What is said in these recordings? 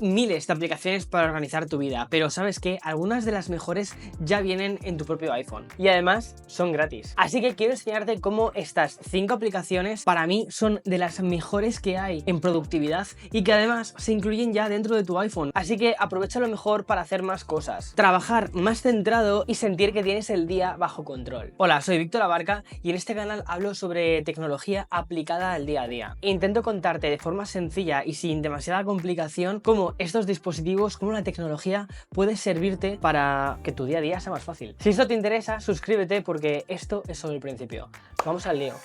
miles de aplicaciones para organizar tu vida, pero ¿sabes qué? Algunas de las mejores ya vienen en tu propio iPhone y además son gratis. Así que quiero enseñarte cómo estas 5 aplicaciones para mí son de las mejores que hay en productividad y que además se incluyen ya dentro de tu iPhone. Así que aprovecha lo mejor para hacer más cosas, trabajar más centrado y sentir que tienes el día bajo control. Hola, soy Víctor Abarca y en este canal hablo sobre tecnología aplicada al día a día. Intento contarte de forma sencilla y sin demasiada complicación cómo estos dispositivos, cómo la tecnología puede servirte para que tu día a día sea más fácil. Si esto te interesa, suscríbete porque esto es solo el principio. Vamos al lío.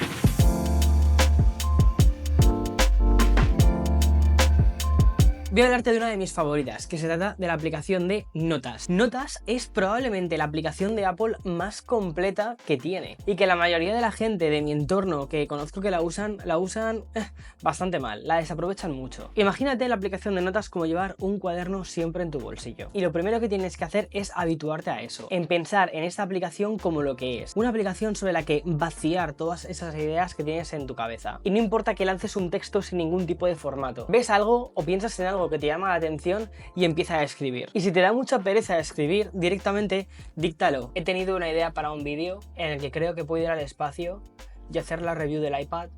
Voy a hablarte de una de mis favoritas, que se trata de la aplicación de Notas. Notas es probablemente la aplicación de Apple más completa que tiene y que la mayoría de la gente de mi entorno que conozco que la usan bastante mal, la desaprovechan mucho. Imagínate la aplicación de Notas como llevar un cuaderno siempre en tu bolsillo. Y lo primero que tienes que hacer es habituarte a eso, en pensar en esta aplicación como lo que es, una aplicación sobre la que vaciar todas esas ideas que tienes en tu cabeza. Y no importa que lances un texto sin ningún tipo de formato, ves algo o piensas en algo que te llama la atención y empieza a escribir. Y si te da mucha pereza escribir, directamente díctalo. He tenido una idea para un vídeo en el que creo que puedo ir al espacio y hacer la review del iPad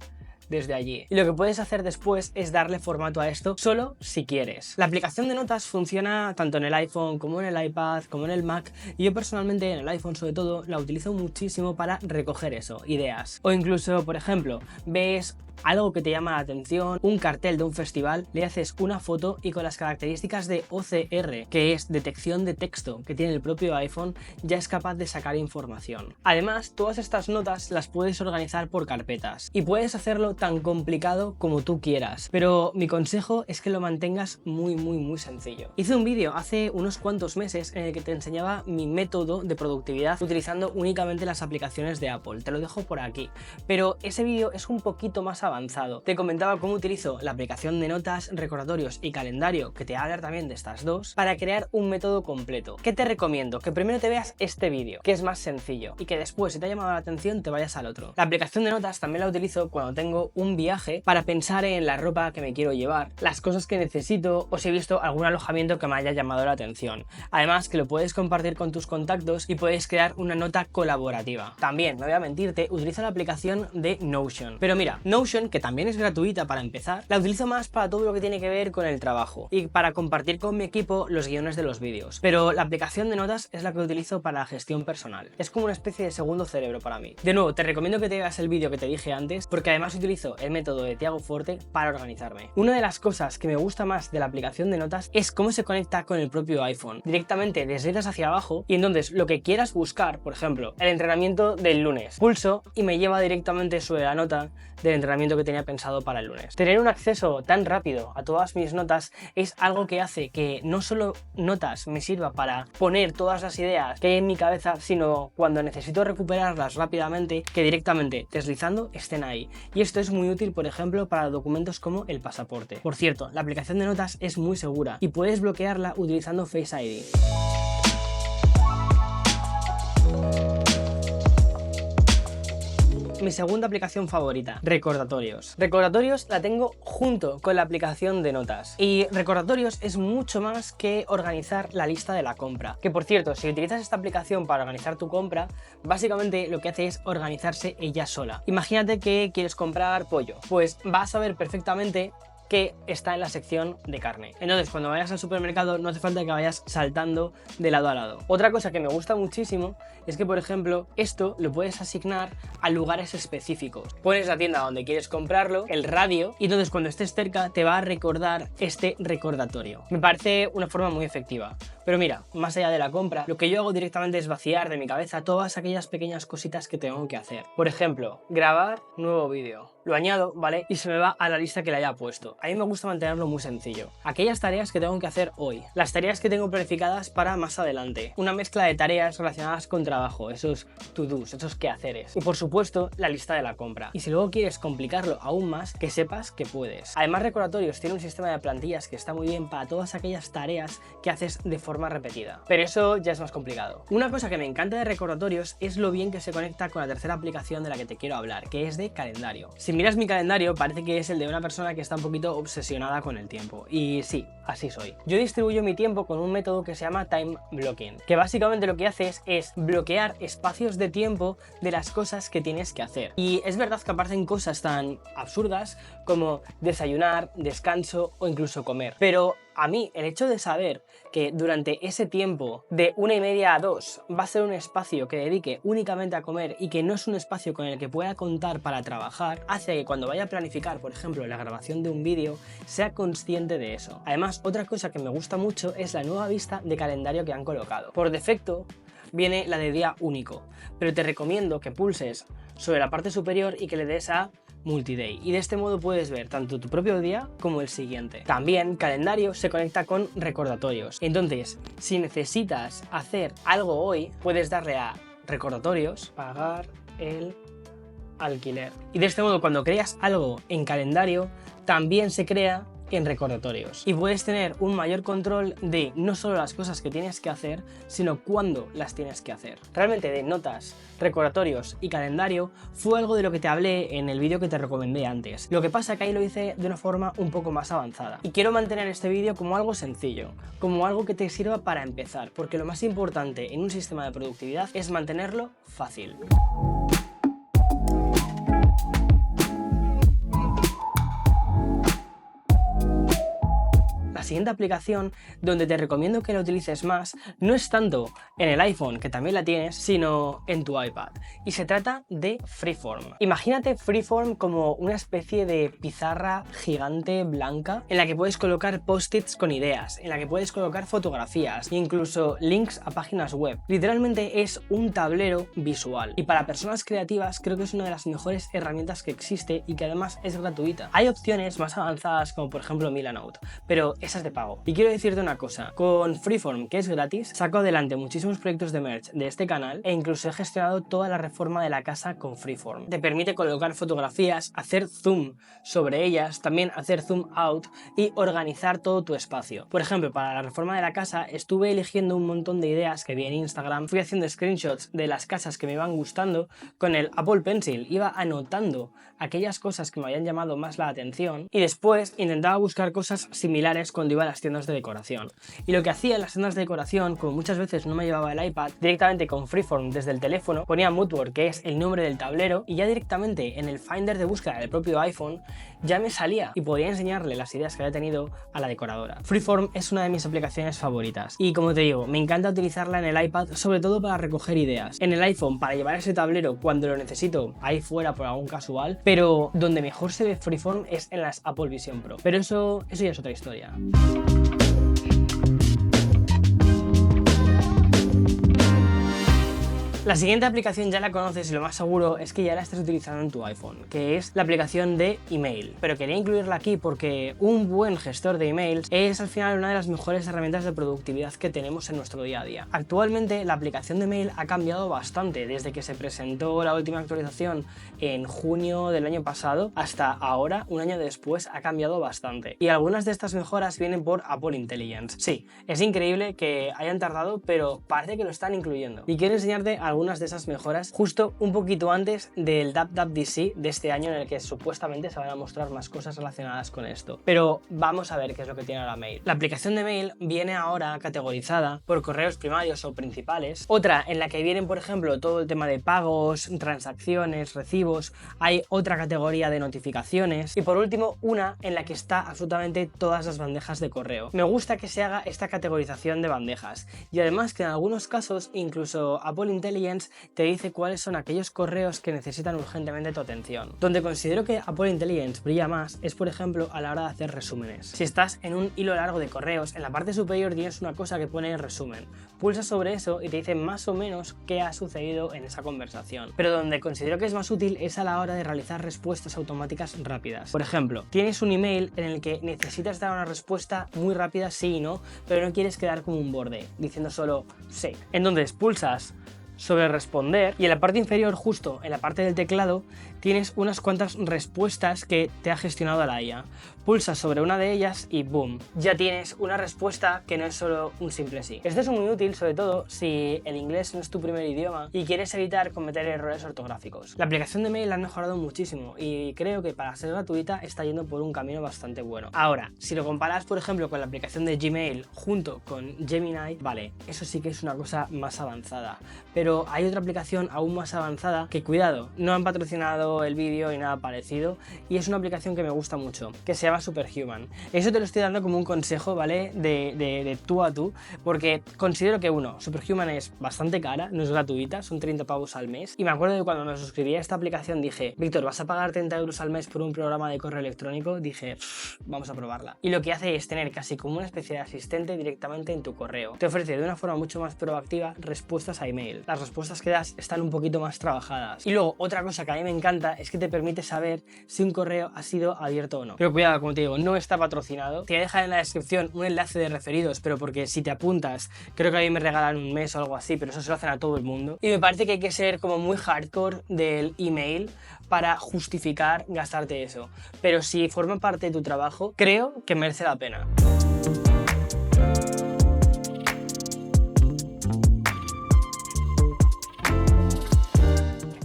desde allí. Y lo que puedes hacer después es darle formato a esto solo si quieres. La aplicación de Notas funciona tanto en el iPhone como en el iPad, como en el Mac, y yo personalmente en el iPhone sobre todo la utilizo muchísimo para recoger eso, ideas. O incluso, por ejemplo, ves algo que te llama la atención, un cartel de un festival, le haces una foto y con las características de OCR, que es detección de texto, que tiene el propio iPhone, ya es capaz de sacar información. Además, todas estas notas las puedes organizar por carpetas y puedes hacerlo tan complicado como tú quieras, pero mi consejo es que lo mantengas muy sencillo. Hice un vídeo hace unos cuantos meses en el que te enseñaba mi método de productividad utilizando únicamente las aplicaciones de Apple, te lo dejo por aquí, pero ese vídeo es un poquito más avanzado. Te comentaba cómo utilizo la aplicación de notas, recordatorios y calendario, que te voy a hablar también de estas dos, para crear un método completo. ¿Qué te recomiendo? Que primero te veas este vídeo, que es más sencillo, y que después, si te ha llamado la atención, te vayas al otro. La aplicación de notas también la utilizo cuando tengo un viaje para pensar en la ropa que me quiero llevar, las cosas que necesito o si he visto algún alojamiento que me haya llamado la atención. Además, que lo puedes compartir con tus contactos y puedes crear una nota colaborativa. También, no voy a mentirte, utilizo la aplicación de Notion. Pero mira, Notion, que también es gratuita para empezar, la utilizo más para todo lo que tiene que ver con el trabajo y para compartir con mi equipo los guiones de los vídeos. Pero la aplicación de notas es la que utilizo para la gestión personal. Es como una especie de segundo cerebro para mí. De nuevo, te recomiendo que te veas el vídeo que te dije antes, porque además utilizo el método de Tiago Forte para organizarme. Una de las cosas que me gusta más de la aplicación de notas es cómo se conecta con el propio iPhone. Directamente deslizas hacia abajo y entonces lo que quieras buscar, por ejemplo, el entrenamiento del lunes, pulso y me lleva directamente sobre la nota del entrenamiento que tenía pensado para el lunes. Tener un acceso tan rápido a todas mis notas es algo que hace que no solo Notas me sirva para poner todas las ideas que hay en mi cabeza, sino cuando necesito recuperarlas rápidamente, que directamente deslizando estén ahí. Y esto es muy útil, por ejemplo, para documentos como el pasaporte. Por cierto, la aplicación de notas es muy segura y puedes bloquearla utilizando Face ID. Mi segunda aplicación favorita, Recordatorios. Recordatorios la tengo junto con la aplicación de notas. Y Recordatorios es mucho más que organizar la lista de la compra. Que por cierto, si utilizas esta aplicación para organizar tu compra, básicamente lo que hace es organizarse ella sola. Imagínate que quieres comprar pollo. Pues vas a ver perfectamente que está en la sección de carne. Entonces, cuando vayas al supermercado no hace falta que vayas saltando de lado a lado. Otra cosa que me gusta muchísimo es que, por ejemplo, esto lo puedes asignar a lugares específicos. Pones la tienda donde quieres comprarlo, el radio, y entonces cuando estés cerca te va a recordar este recordatorio. Me parece una forma muy efectiva. Pero mira, más allá de la compra, lo que yo hago directamente es vaciar de mi cabeza todas aquellas pequeñas cositas que tengo que hacer. Por ejemplo, grabar nuevo vídeo. Lo añado, ¿vale? Y se me va a la lista que le haya puesto. A mí me gusta mantenerlo muy sencillo. Aquellas tareas que tengo que hacer hoy. Las tareas que tengo planificadas para más adelante. Una mezcla de tareas relacionadas con trabajo. Esos to-dos, esos quehaceres. Y por supuesto, la lista de la compra. Y si luego quieres complicarlo aún más, que sepas que puedes. Además, Recordatorios tiene un sistema de plantillas que está muy bien para todas aquellas tareas que haces de forma repetida. Pero eso ya es más complicado. Una cosa que me encanta de Recordatorios es lo bien que se conecta con la tercera aplicación de la que te quiero hablar, que es de calendario. Si Si miras mi calendario parece que es el de una persona que está un poquito obsesionada con el tiempo, y sí, así soy. Yo distribuyo mi tiempo con un método que se llama time blocking, que básicamente lo que haces es bloquear espacios de tiempo de las cosas que tienes que hacer. Y es verdad que aparecen cosas tan absurdas como desayunar, descanso o incluso comer, pero a mí el hecho de saber que durante ese tiempo de 1:30 a 2 va a ser un espacio que dedique únicamente a comer y que no es un espacio con el que pueda contar para trabajar, hace que cuando vaya a planificar, por ejemplo, la grabación de un vídeo, sea consciente de eso. Además, otra cosa que me gusta mucho es la nueva vista de calendario que han colocado. Por defecto viene la de día único, pero te recomiendo que pulses sobre la parte superior y que le des a Multiday, y de este modo puedes ver tanto tu propio día como el siguiente. También calendario se conecta con recordatorios, entonces si necesitas hacer algo hoy puedes darle a recordatorios, pagar el alquiler, y de este modo cuando creas algo en calendario también se crea en recordatorios y puedes tener un mayor control de no solo las cosas que tienes que hacer, sino cuándo las tienes que hacer. Realmente de notas, recordatorios y calendario fue algo de lo que te hablé en el vídeo que te recomendé antes. Lo que pasa que ahí lo hice de una forma un poco más avanzada y quiero mantener este vídeo como algo sencillo, como algo que te sirva para empezar, porque lo más importante en un sistema de productividad es mantenerlo fácil. La siguiente aplicación donde te recomiendo que la utilices más no es tanto en el iPhone, que también la tienes, sino en tu iPad, y se trata de Freeform. Imagínate Freeform como una especie de pizarra gigante blanca en la que puedes colocar post-its con ideas, en la que puedes colocar fotografías e incluso links a páginas web. Literalmente es un tablero visual y para personas creativas creo que es una de las mejores herramientas que existe y que además es gratuita. Hay opciones más avanzadas como por ejemplo Milanote, pero esas de pago. Y quiero decirte una cosa, con Freeform, que es gratis, saco adelante muchísimos proyectos de merch de este canal e incluso he gestionado toda la reforma de la casa con Freeform. Te permite colocar fotografías, hacer zoom sobre ellas, también hacer zoom out y organizar todo tu espacio. Por ejemplo, para la reforma de la casa estuve eligiendo un montón de ideas que vi en Instagram, fui haciendo screenshots de las casas que me iban gustando con el Apple Pencil, iba anotando aquellas cosas que me habían llamado más la atención y después intentaba buscar cosas similares cuando iba a las tiendas de decoración. Y lo que hacía en las tiendas de decoración, como muchas veces no me llevaba el iPad, directamente con Freeform desde el teléfono, ponía Moodboard, que es el nombre del tablero, y ya directamente en el Finder de búsqueda del propio iPhone ya me salía y podía enseñarle las ideas que había tenido a la decoradora. Freeform es una de mis aplicaciones favoritas y como te digo, me encanta utilizarla en el iPad, sobre todo para recoger ideas. En el iPhone para llevar ese tablero cuando lo necesito ahí fuera por algún casual, pero donde mejor se ve Freeform es en las Apple Vision Pro. Pero eso ya es otra historia. La siguiente aplicación ya la conoces y lo más seguro es que ya la estés utilizando en tu iPhone, que es la aplicación de email. Pero quería incluirla aquí porque un buen gestor de emails es al final una de las mejores herramientas de productividad que tenemos en nuestro día a día. Actualmente la aplicación de mail ha cambiado bastante desde que se presentó la última actualización en junio del año pasado hasta ahora, un año después, ha cambiado bastante. Y algunas de estas mejoras vienen por Apple Intelligence. Sí, es increíble que hayan tardado, pero parece que lo están incluyendo. Y quiero enseñarte algunas de esas mejoras justo un poquito antes del WWDC de este año, en el que supuestamente se van a mostrar más cosas relacionadas con esto. Pero vamos a ver qué es lo que tiene ahora Mail. La aplicación de Mail viene ahora categorizada por correos primarios o principales, otra en la que vienen por ejemplo todo el tema de pagos, transacciones, recibos, hay otra categoría de notificaciones y por último una en la que está absolutamente todas las bandejas de correo. Me gusta que se haga esta categorización de bandejas y además que en algunos casos incluso Apple Intelligence te dice cuáles son aquellos correos que necesitan urgentemente tu atención. Donde considero que Apple Intelligence brilla más es por ejemplo a la hora de hacer resúmenes. Si estás en un hilo largo de correos, en la parte superior tienes una cosa que pone resumen. Pulsas sobre eso y te dice más o menos qué ha sucedido en esa conversación. Pero donde considero que es más útil es a la hora de realizar respuestas automáticas rápidas. Por ejemplo, tienes un email en el que necesitas dar una respuesta muy rápida sí y no, pero no quieres quedar como un borde, diciendo solo sí. Entonces pulsas sobre responder y en la parte inferior, justo en la parte del teclado, tienes unas cuantas respuestas que te ha gestionado la IA. pulsas sobre una de ellas y boom, ya tienes una respuesta que no es solo un simple sí. Esto es muy útil, sobre todo si el inglés no es tu primer idioma y quieres evitar cometer errores ortográficos. La aplicación de mail la han mejorado muchísimo y creo que para ser gratuita está yendo por un camino bastante bueno. Ahora, si lo comparas por ejemplo con la aplicación de Gmail junto con Gemini, vale, eso sí que es una cosa más avanzada, pero hay otra aplicación aún más avanzada que, cuidado, no han patrocinado el vídeo ni nada parecido, y es una aplicación que me gusta mucho, que se llama Superhuman. Eso te lo estoy dando como un consejo, ¿vale? De tú a tú, porque considero que Superhuman es bastante cara, no es gratuita, son 30 pavos al mes, y me acuerdo de cuando me suscribí a esta aplicación dije, Víctor, ¿vas a pagar 30 euros al mes por un programa de correo electrónico? Dije, vamos a probarla. Y lo que hace es tener casi como una especie de asistente directamente en tu correo. Te ofrece de una forma mucho más proactiva respuestas a email. Las respuestas que das están un poquito más trabajadas. Y luego, otra cosa que a mí me encanta es que te permite saber si un correo ha sido abierto o no. Pero cuidado, como te digo, no está patrocinado. Te voy a dejar en la descripción un enlace de referidos, pero porque si te apuntas, creo que a mí me regalan un mes o algo así, pero eso se lo hacen a todo el mundo. Y me parece que hay que ser como muy hardcore del email para justificar gastarte eso. Pero si forma parte de tu trabajo, creo que merece la pena.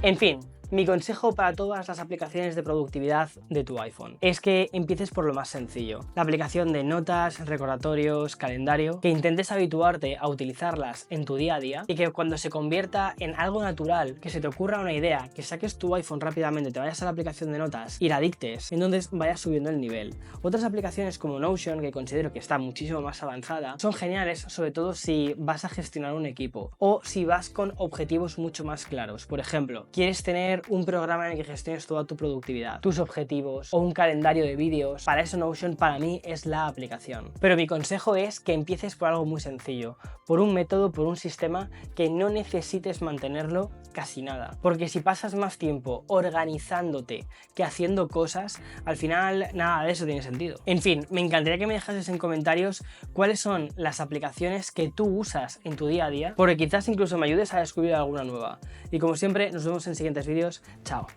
En fin, mi consejo para todas las aplicaciones de productividad de tu iPhone es que empieces por lo más sencillo. La aplicación de notas, recordatorios, calendario, que intentes habituarte a utilizarlas en tu día a día y que cuando se convierta en algo natural, que se te ocurra una idea, que saques tu iPhone rápidamente, te vayas a la aplicación de notas y la dictes, entonces vayas subiendo el nivel. Otras aplicaciones como Notion, que considero que está muchísimo más avanzada, son geniales, sobre todo si vas a gestionar un equipo o si vas con objetivos mucho más claros. Por ejemplo, quieres tener un programa en el que gestiones toda tu productividad, tus objetivos o un calendario de vídeos. Para eso Notion para mí es la aplicación. Pero mi consejo es que empieces por algo muy sencillo, por un método, por un sistema que no necesites mantenerlo casi nada. Porque si pasas más tiempo organizándote que haciendo cosas, al final nada de eso tiene sentido. En fin, me encantaría que me dejases en comentarios cuáles son las aplicaciones que tú usas en tu día a día, porque quizás incluso me ayudes a descubrir alguna nueva. Y como siempre, nos vemos en siguientes vídeos. Chao.